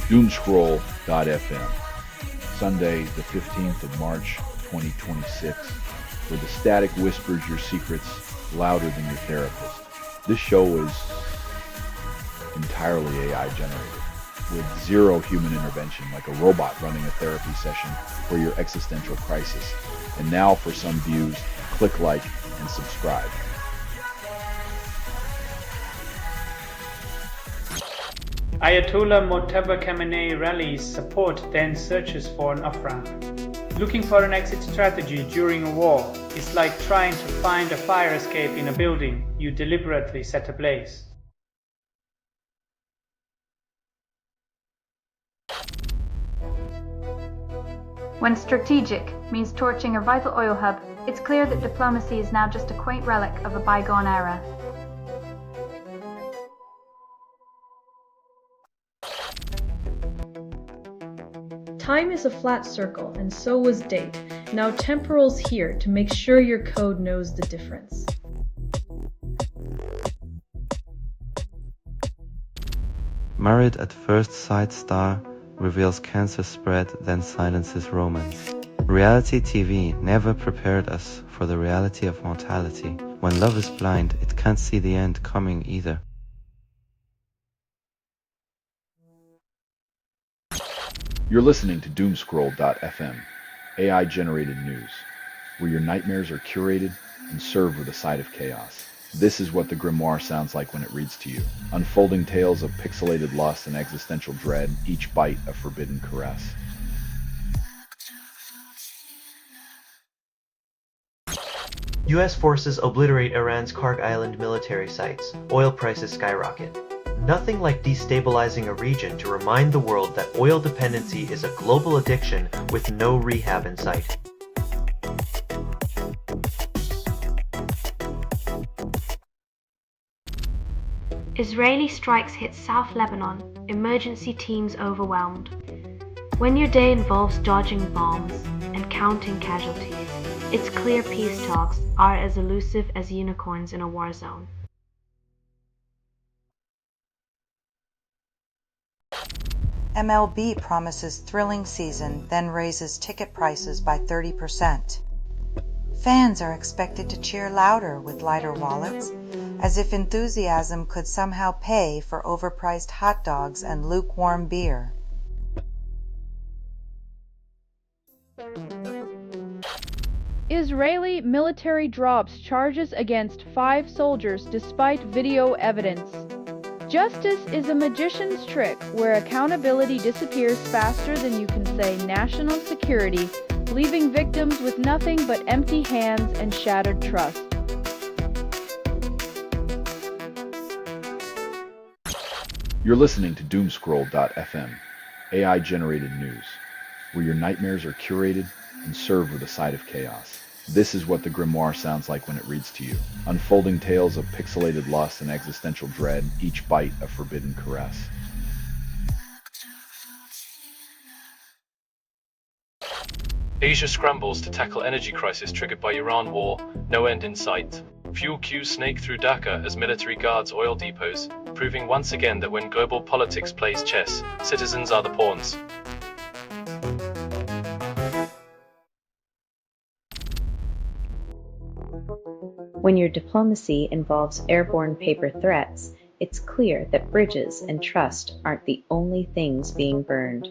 Doomscroll.fm, Sunday, the 15th of March, 2026, where the static whispers your secrets louder than your therapist. This show is entirely AI generated, with zero human intervention, like a robot running a therapy session for your existential crisis. And now for some views, click like and subscribe. Ayatollah Mojtaba Khamenei rallies support, then searches for an off-ramp. Looking for an exit strategy during a war is like trying to find a fire escape in a building you deliberately set ablaze. When strategic means torching a vital oil hub, it's clear that diplomacy is now just a quaint relic of a bygone era. Time is a flat circle, and so was date. Now temporal's here to make sure your code knows the difference. Married at First Sight star reveals cancer spread, then silences romance. Reality TV never prepared us for the reality of mortality. When love is blind, it can't see the end coming either. You're listening to Doomscroll.fm, AI-generated news, where your nightmares are curated and served with a side of chaos. This is what the grimoire sounds like when it reads to you. Unfolding tales of pixelated lust and existential dread, each bite a forbidden caress. U.S. forces obliterate Iran's Kark Island military sites. Oil prices skyrocket. Nothing like destabilizing a region to remind the world that oil dependency is a global addiction with no rehab in sight. Israeli strikes hit South Lebanon, emergency teams overwhelmed. When your day involves dodging bombs and counting casualties, it's clear peace talks are as elusive as unicorns in a war zone. MLB promises thrilling season, then raises ticket prices by 30%. Fans are expected to cheer louder with lighter wallets, as if enthusiasm could somehow pay for overpriced hot dogs and lukewarm beer. Israeli military drops charges against 5 soldiers despite video evidence. Justice is a magician's trick where accountability disappears faster than you can say national security, leaving victims with nothing but empty hands and shattered trust. You're listening to Doomscroll.fm, AI-generated news, where your nightmares are curated and served with a side of chaos. This is what the grimoire sounds like when it reads to you. Unfolding tales of pixelated lust and existential dread, each bite a forbidden caress. Asia scrambles to tackle energy crisis triggered by Iran war, no end in sight. Fuel queues snake through Dhaka as military guards oil depots, proving once again that when global politics plays chess, citizens are the pawns. When your diplomacy involves airborne paper threats, it's clear that bridges and trust aren't the only things being burned.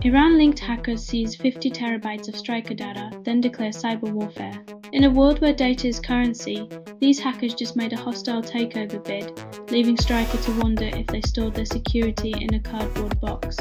Iran-linked hackers seize 50 terabytes of striker data, then declare cyber warfare. In a world where data is currency, these hackers just made a hostile takeover bid, leaving Stryker to wonder if they stored their security in a cardboard box.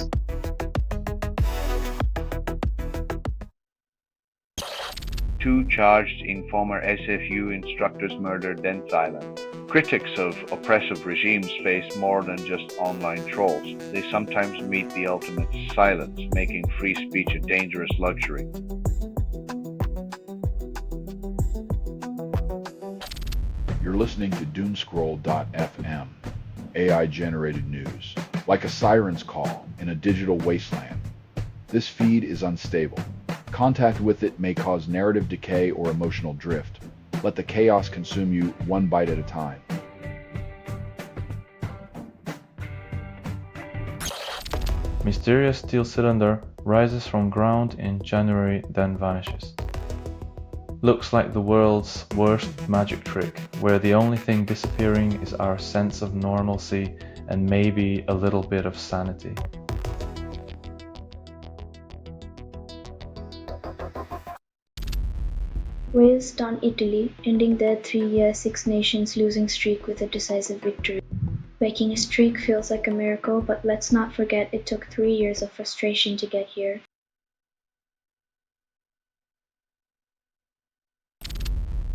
Two charged in former SFU instructors murdered, then silent. Critics of oppressive regimes face more than just online trolls. They sometimes meet the ultimate silence, making free speech a dangerous luxury. You're listening to Doomscroll.fm, AI-generated news, like a siren's call in a digital wasteland. This feed is unstable. Contact with it may cause narrative decay or emotional drift. Let the chaos consume you one bite at a time. Mysterious steel cylinder rises from ground in January then vanishes. Looks like the world's worst magic trick, where the only thing disappearing is our sense of normalcy and maybe a little bit of sanity. Wales stunned Italy, ending their 3-year Six Nations losing streak with a decisive victory. Breaking a streak feels like a miracle, but let's not forget it took 3 years of frustration to get here.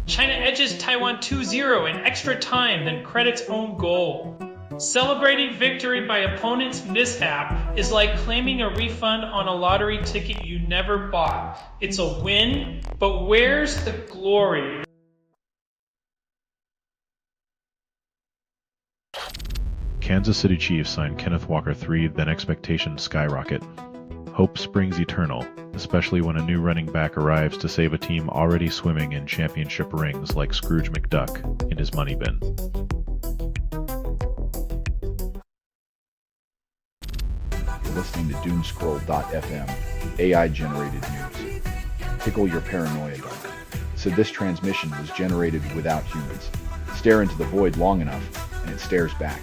China edges Taiwan 2-0 in extra time, then credits own goal. Celebrating victory by opponent's mishap is like claiming a refund on a lottery ticket you never bought. It's a win, but where's the glory? Kansas City Chiefs signed Kenneth Walker III, then expectations skyrocket. Hope springs eternal, especially when a new running back arrives to save a team already swimming in championship rings like Scrooge McDuck in his money bin. You're listening to Doomscroll.fm, AI-generated news. Tickle your paranoia dog. So this transmission was generated without humans. Stare into the void long enough, and it stares back.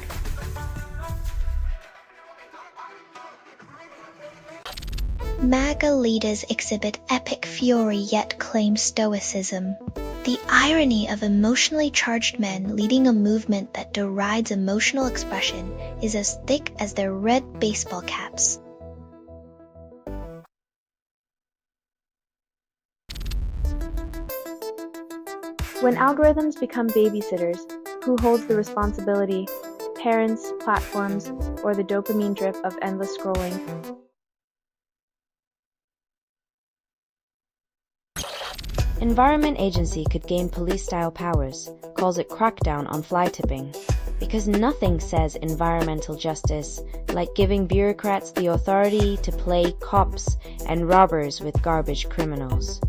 MAGA leaders exhibit epic fury yet claim stoicism. The irony of emotionally charged men leading a movement that derides emotional expression is as thick as their red baseball caps. When algorithms become babysitters, who holds the responsibility? Parents, platforms, or the dopamine drip of endless scrolling? Environment Agency could gain police-style powers, calls it crackdown on fly tipping. Because nothing says environmental justice like giving bureaucrats the authority to play cops and robbers with garbage criminals.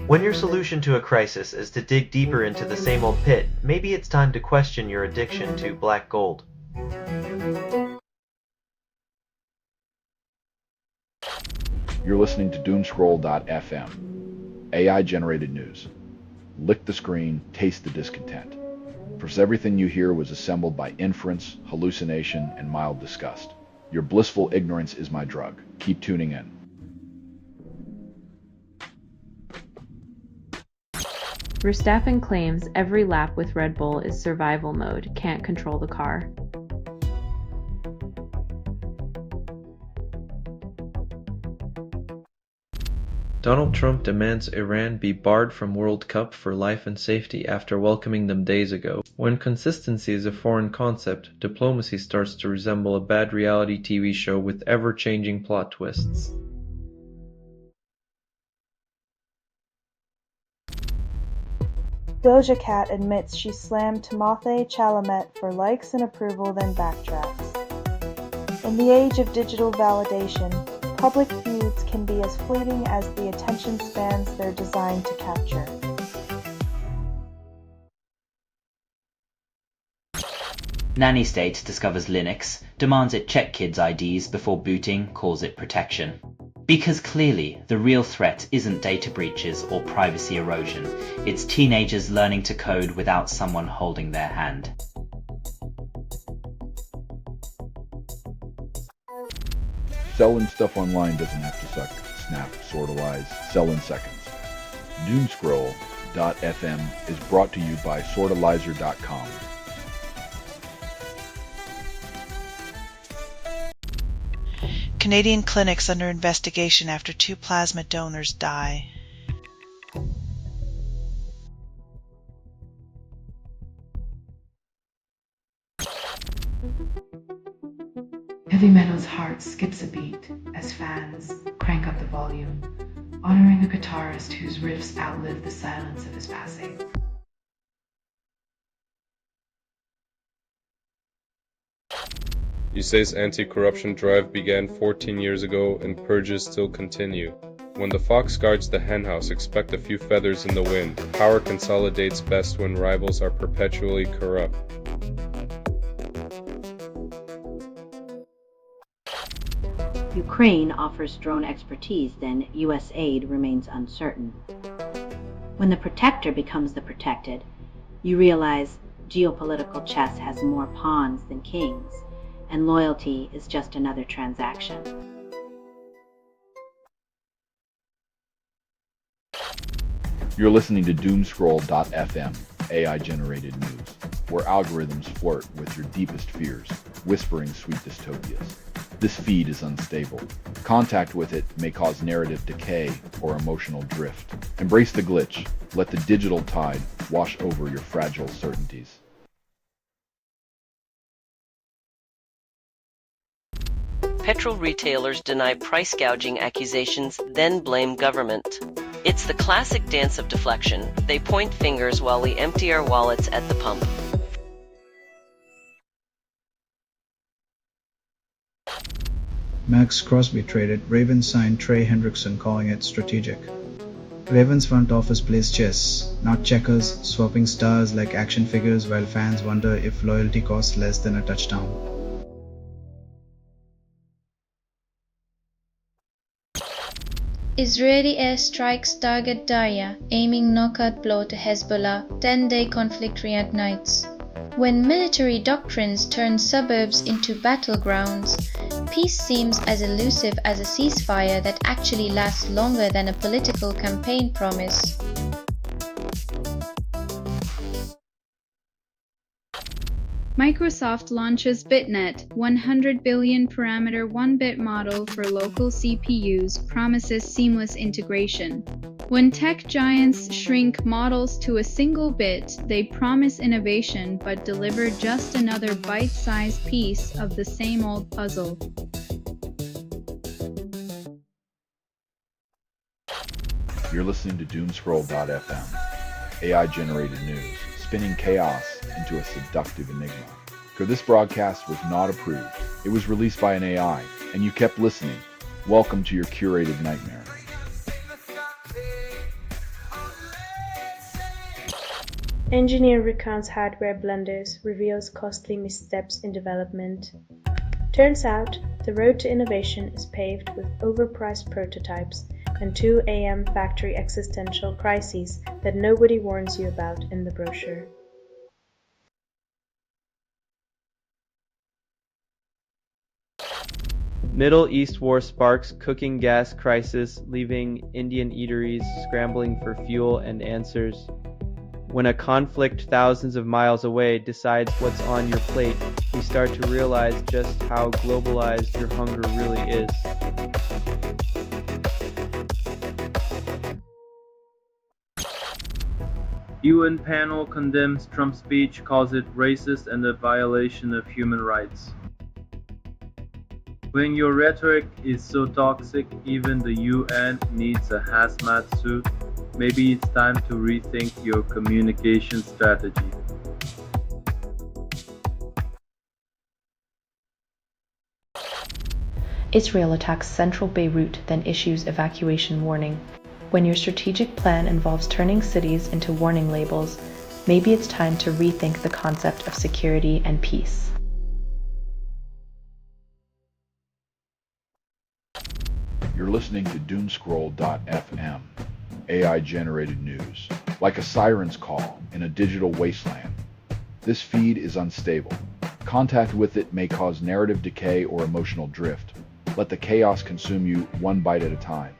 When your solution to a crisis is to dig deeper into the same old pit, maybe it's time to question your addiction to black gold. You're listening to Doomscroll.fm, AI-generated news. Lick the screen, taste the discontent. For everything you hear was assembled by inference, hallucination, and mild disgust. Your blissful ignorance is my drug. Keep tuning in. Verstappen claims every lap with Red Bull is survival mode, can't control the car. Donald Trump demands Iran be barred from World Cup for life and safety after welcoming them days ago. When consistency is a foreign concept, diplomacy starts to resemble a bad reality TV show with ever-changing plot twists. Doja Cat admits she slammed Timothée Chalamet for likes and approval, then backtracks. In the age of digital validation, public feuds can be as fleeting as the attention spans they're designed to capture. Nanny State discovers Linux, demands it check kids' IDs before booting, calls it protection. Because clearly, the real threat isn't data breaches or privacy erosion, it's teenagers learning to code without someone holding their hand. Selling stuff online doesn't have to suck, snap, sortalize, sell in seconds. Doomscroll.fm is brought to you by sortalizer.com. Canadian clinics under investigation after 2 plasma donors die. Heavy metal's heart skips a beat as fans crank up the volume, honoring a guitarist whose riffs outlive the silence of his passing. USA's anti-corruption drive began 14 years ago and purges still continue. When the fox guards the henhouse, expect a few feathers in the wind. Power consolidates best when rivals are perpetually corrupt. Ukraine offers drone expertise, then U.S. aid remains uncertain. When the protector becomes the protected, you realize geopolitical chess has more pawns than kings, and loyalty is just another transaction. You're listening to Doomscroll.fm, AI-generated news, where algorithms flirt with your deepest fears, whispering sweet dystopias. This feed is unstable. Contact with it may cause narrative decay or emotional drift. Embrace the glitch. Let the digital tide wash over your fragile certainties. Petrol retailers deny price gouging accusations, then blame government. It's the classic dance of deflection. They point fingers while we empty our wallets at the pump. Max Crosby traded. Ravens signed Trey Hendrickson, calling it strategic. Ravens front office plays chess, not checkers, swapping stars like action figures while fans wonder if loyalty costs less than a touchdown. Israeli airstrikes target Darya, aiming knockout blow to Hezbollah, 10-day conflict reignites. When military doctrines turn suburbs into battlegrounds, peace seems as elusive as a ceasefire that actually lasts longer than a political campaign promise. Microsoft launches BitNet, 100 billion parameter 1-bit model for local CPUs, promises seamless integration. When tech giants shrink models to a single bit, they promise innovation but deliver just another bite-sized piece of the same old puzzle. You're listening to Doomscroll.fm, AI-generated news, spinning chaos into a seductive enigma. This broadcast was not approved. It was released by an AI, and you kept listening. Welcome to your curated nightmare. Engineer recounts hardware blunders, reveals costly missteps in development. Turns out, the road to innovation is paved with overpriced prototypes and 2 AM factory existential crises that nobody warns you about in the brochure. Middle East war sparks cooking gas crisis, leaving Indian eateries scrambling for fuel and answers. When a conflict thousands of miles away decides what's on your plate, you start to realize just how globalized your hunger really is. UN panel condemns Trump's speech, calls it racist and a violation of human rights. When your rhetoric is so toxic, even the UN needs a hazmat suit. Maybe it's time to rethink your communication strategy. Israel attacks central Beirut, then issues evacuation warning. When your strategic plan involves turning cities into warning labels, maybe it's time to rethink the concept of security and peace. You're listening to Doomscroll.fm, AI-generated news, like a siren's call in a digital wasteland. This feed is unstable. Contact with it may cause narrative decay or emotional drift. Let the chaos consume you one bite at a time.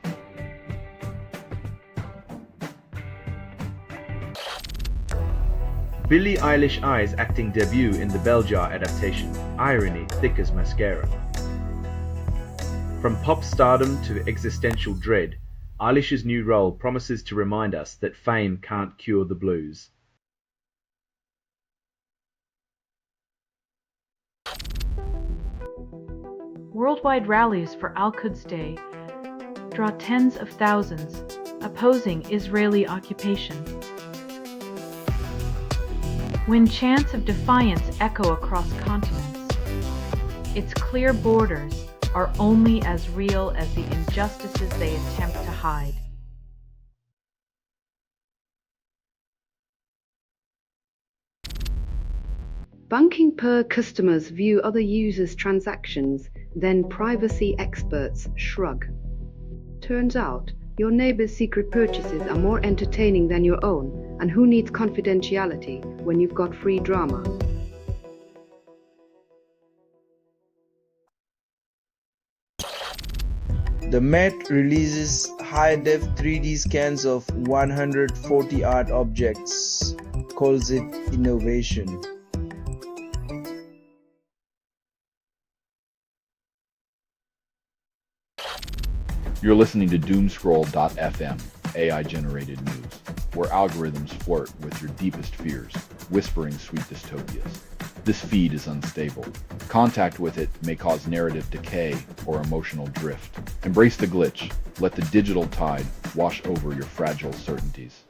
Billie Eilish Eyes acting debut in the Bell Jar adaptation. Irony thick as mascara. From pop stardom to existential dread, Eilish's new role promises to remind us that fame can't cure the blues. Worldwide rallies for Al-Quds Day draw tens of thousands opposing Israeli occupation. When chants of defiance echo across continents, its clear borders are only as real as the injustices they attempt to hide. Banking per customers view other users' transactions, then privacy experts shrug. Turns out, your neighbor's secret purchases are more entertaining than your own, and who needs confidentiality when you've got free drama? The Met releases high-def 3D scans of 140 art objects, calls it innovation. You're listening to Doomscroll.fm, AI-generated news, where algorithms flirt with your deepest fears, whispering sweet dystopias. This feed is unstable. Contact with it may cause narrative decay or emotional drift. Embrace the glitch. Let the digital tide wash over your fragile certainties.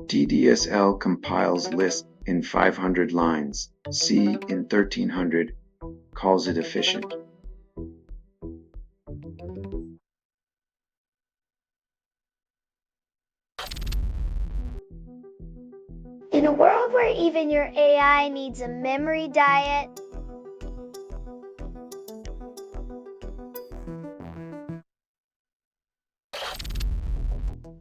DDSL compiles list in 500 lines, C in 1300, calls it efficient. In a world where even your AI needs a memory diet,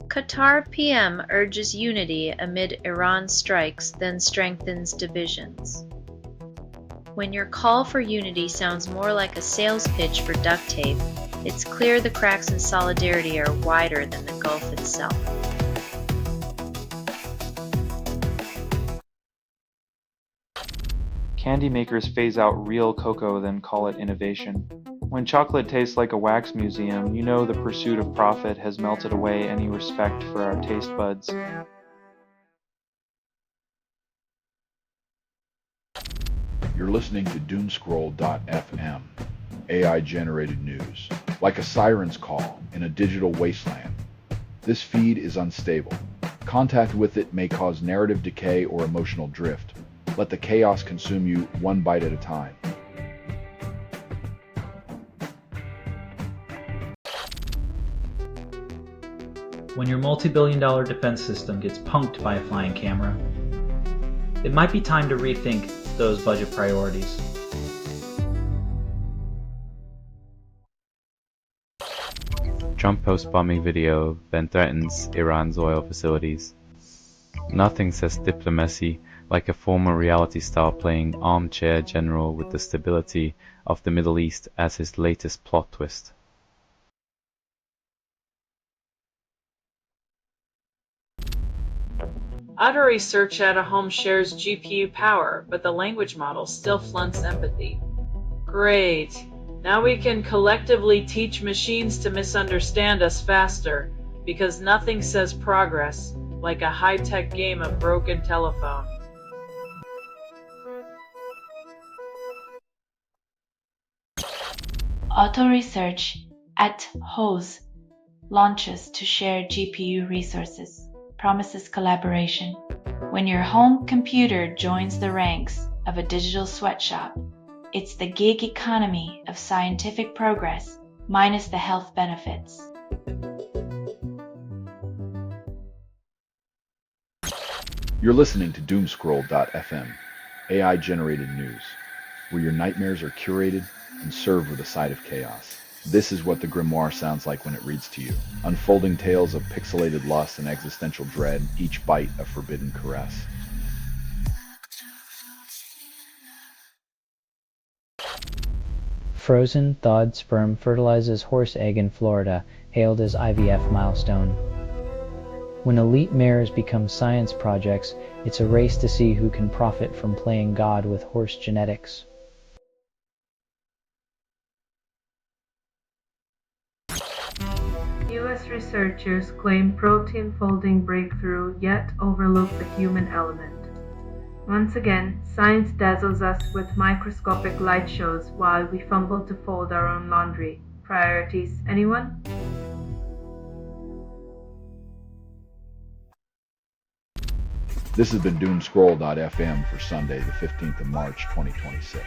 Qatar PM urges unity amid Iran strikes, then strengthens divisions. When your call for unity sounds more like a sales pitch for duct tape, it's clear the cracks in solidarity are wider than the Gulf itself. Candy makers phase out real cocoa, then call it innovation. When chocolate tastes like a wax museum, you know the pursuit of profit has melted away any respect for our taste buds. You're listening to Doomscroll.fm, AI-generated news, like a siren's call in a digital wasteland. This feed is unstable. Contact with it may cause narrative decay or emotional drift. Let the chaos consume you one bite at a time. When your multi-billion-dollar defense system gets punked by a flying camera, it might be time to rethink those budget priorities. Trump posts bombing video, then threatens Iran's oil facilities. Nothing says diplomacy like a former reality star playing armchair general with the stability of the Middle East as his latest plot twist. Auto research at a home shares GPU power, but the language model still flunks empathy. Great. Now we can collectively teach machines to misunderstand us faster, because nothing says progress like a high-tech game of broken telephone. Auto research at HOSE launches to share GPU resources, promises collaboration. When your home computer joins the ranks of a digital sweatshop, it's the gig economy of scientific progress minus the health benefits. You're listening to Doomscroll.fm, AI-generated news, where your nightmares are curated and served with a side of chaos. This is what the grimoire sounds like when it reads to you. Unfolding tales of pixelated lust and existential dread, each bite a forbidden caress. Frozen, thawed sperm fertilizes horse egg in Florida, hailed as IVF milestone. When elite mares become science projects, it's a race to see who can profit from playing God with horse genetics. US researchers claim protein folding breakthrough yet overlook the human element. Once again, science dazzles us with microscopic light shows while we fumble to fold our own laundry. Priorities, anyone? This has been Doomscroll.fm for Sunday, the 15th of March, 2026.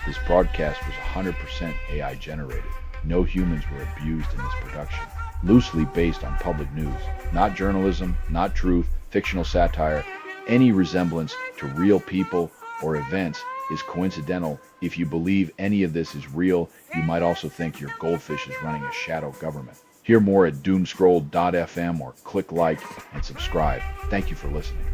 This broadcast was 100% AI generated. No humans were abused in this production. Loosely based on public news, not journalism, not truth, fictional satire. Any resemblance to real people or events is coincidental. If you believe any of this is real, you might also think your goldfish is running a shadow government. Hear more at doomscroll.fm or click like and subscribe. Thank you for listening.